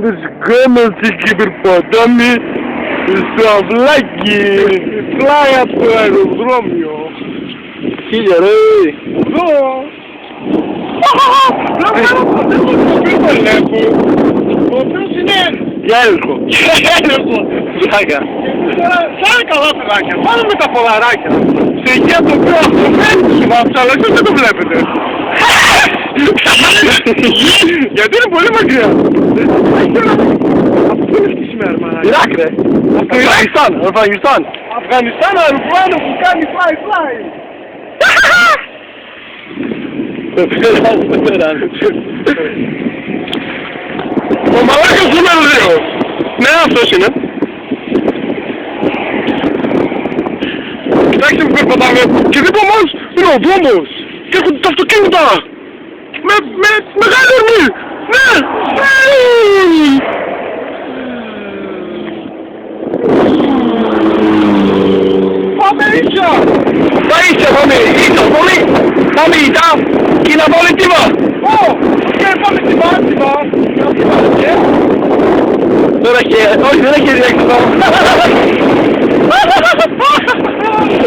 Βρισκόμαστε κυπρποτάμι στο αυλάκι πλάι από το αεροδρόμιο. Χίλια ρε! Εδώ! Ο οποίος είναι Γέλκο! έλεγχο. Πλάκα! Σαν καλά παιδάκια, πάμε με τα ποδαράκια. Σε υγεία το οποίο αυτομένει βάψα, αλλά εσείς δεν το βλέπετε. Γιατί είναι πολύ μακριά. Αυτό είναι αυτή σήμερα, μαλάκα. Ιράκ ρε! Αφγανιστάν! Αφγανιστάν! Αφγανιστάν, αεροπλάνο που κάνει fly. Ο μαλάκας νούμερο 2. Ναι, αυτός είναι. Κοιτάξτε που περπατάμε και δίπλα μας είναι ο δρόμος και έχουν τα αυτοκίνητα με μεγάλη ορμή. Ναι! Πάμε ίσια! Πάμε ητά! Και να βάλει τίμα! Και πάμε τίμα! Τώρα όχι δεν έχει διέξοδο!